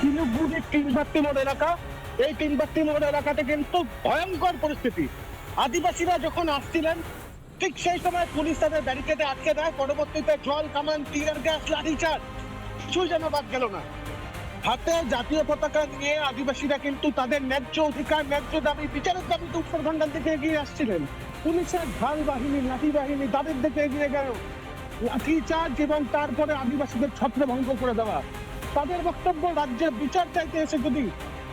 শিলিগুড়ি তিনবাত্তি মোড় এলাকা, এই তিনবাত্তি মোড় এলাকাতে কিন্তু ভয়ঙ্কর পরিস্থিতি। আদিবাসীরা যখন আসছিলেন ঠিক সেই সময় পুলিশ তাদের ব্যারিকেডে আটকে দেয়, পরবর্তীতে জল কামান, টিয়ার গ্যাস, লাঠিচার্জ, কিছুই যেন বাদ গেল না। হাতে জাতীয় পতাকা নিয়ে আদিবাসীরা কিন্তু তাদের ন্যায্য অধিকার, ন্যায্য দাবি, বিচারের দাবিতে উত্তরখণ্ডের দিকে এগিয়ে আসছিলেন। পুলিশের ঢাল বাহিনী, লাঠি বাহিনী তাদের দিকে এগিয়ে গেল, লাঠিচার্জ এবং তারপরে আদিবাসীদের ছত্রভঙ্গ করে দেওয়া। তাদের বক্তব্য, রাজ্যের বিচার চাইতে এসে যদি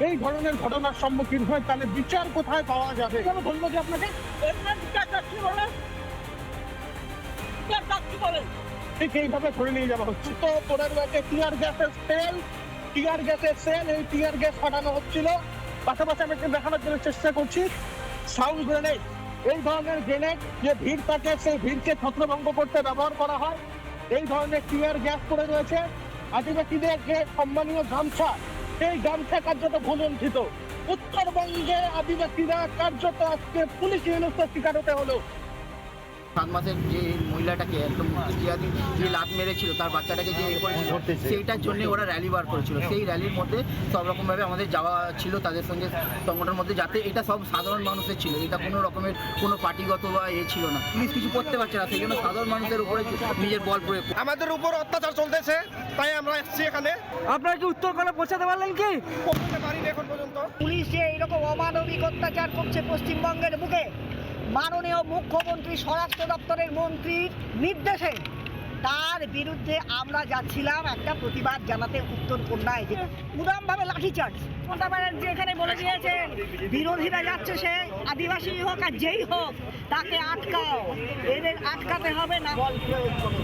এই ধরনের ঘটনার সম্মুখীন হয় তাহলে বিচার কোথায় পাওয়া যাবে? বললো যে আপনাকে ঠিক এইভাবে ধরে নিয়ে যাওয়া হচ্ছে। তো পরের ব্যাচে টিয়ার গ্যাসের সেল, এই টিয়ার গ্যাস ফাটানো হচ্ছিল। পাশাপাশি আমি একটু দেখানোর জন্য চেষ্টা করছি সাউন্ড গ্রেনেড, এই ধরনের গ্রেনেড যে ভিড় থাকে সেই ভিড়কে ছত্রভঙ্গ করতে ব্যবহার করা হয়। এই ধরনের টিয়ার গ্যাস পড়ে রয়েছে। আদিবাসীদের যে সম্মানীয় গামছা, সেই গামছা কার্যত ভূলুণ্ঠিত। উত্তরবঙ্গে আদিবাসীরা কার্যত আজকে পুলিশ হেনস্থার শিকার হতে হলো। 7 মাসের যে মহিলাটাকে একদম যে লাত মেরেছিল, তার বাচ্চাটাকে যে সেইটার জন্য ওরা র্যালি বার করেছিল। সেই র্যালির মধ্যে সব রকমভাবে আমাদের যাওয়া ছিল তাদের সঙ্গে সংগঠনের মধ্যে, যাতে এটা সব সাধারণ মানুষের ছিল, এটা কোনো রকমের কোনো পার্টিগত বা ছিল না। পুলিশ কিছু করতে পারছে না, সেই জন্য সাধারণ মানুষের উপরে নিজের বল প্রয়োগ। আমাদের উপর অত্যাচার চলতেছে, তাই আমরা এসেছি এখানে। আপনারা কি উত্তরকন্যা পৌঁছাতে পারলেন কি? পৌঁছতে পারিনি এখন পর্যন্ত। পুলিশ যে এইরকম অমানবিক অত্যাচার করছে পশ্চিমবঙ্গের বুকে, মাননীয় মুখ্যমন্ত্রী স্বরাষ্ট্র দপ্তরের মন্ত্রীর নির্দেশে, তার বিরুদ্ধে আমরা যাচ্ছিলাম একটা প্রতিবাদ জানাতে উত্তরকন্যায়। যে উদামভাবে লাঠিচার্জ, মমতা ব্যানার্জি এখানে বলে দিয়েছেন বিরোধীরা যাচ্ছে, সে আদিবাসী হোক আর যেই হোক তাকে আটকাও, এদের আটকাতে হবে না। বল প্রয়োগ করো।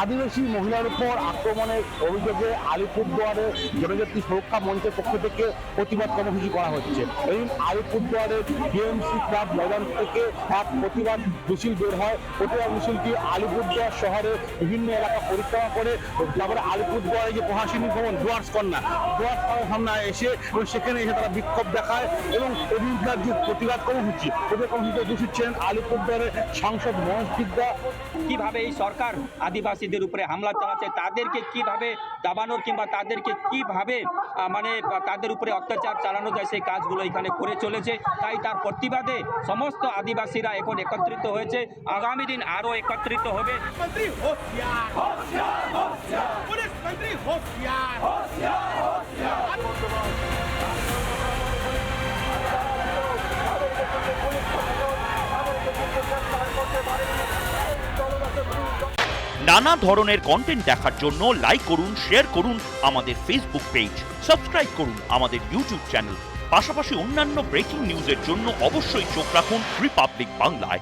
আদিবাসী মহিলার উপর আক্রমণের অভিযোগে আলিপুরদুয়ারে জনজাতি সুরক্ষা মঞ্চের পক্ষ থেকে প্রতিবাদ কর্মসূচি করা হচ্ছে। এই আলিপুরদুয়ারের ডিএমসি ক্লাব ময়দান থেকে এক প্রতিবাদ মিছিল বের হয়। প্রতিবাদ মিছিলটি আলিপুরদুয়ার শহরে বিভিন্ন এলাকা পরিক্রমা করে তারপরে আলিপুরদুয়ারে যে প্রশাসনিক ভবন ডুয়ার্স কন্যা সামনে এসে এবং সেখানে এসে তারা বিক্ষোভ দেখায় এবং এদিনকার যে প্রতিবাদ কর্মসূচিতে উপস্থিত ছিলেন আলিপুরদুয়ারের সাংসদ মহেশ বিদ্যা। কিভাবে এই সরকার আদিবাসীদের উপরে হামলা চালাচ্ছে, তাদেরকে কিভাবে দাবানোর কিংবা তাদেরকে কিভাবে তাদের উপরে অত্যাচার চালানো যায়, সেই কাজগুলো এখানে করে চলেছে। তাই তার প্রতিবাদে সমস্ত আদিবাসীরা এখন একত্রিত হয়েছে, আগামী দিন আরও একত্রিত হবে। নানা ধরনের কন্টেন্ট দেখার জন্য লাইক করুন, শেয়ার করুন আমাদের ফেসবুক পেজ, সাবস্ক্রাইব করুন আমাদের ইউটিউব চ্যানেল। পাশাপাশি অন্যান্য ব্রেকিং নিউজের জন্য অবশ্যই চোখ রাখুন রিপাবলিক বাংলায়।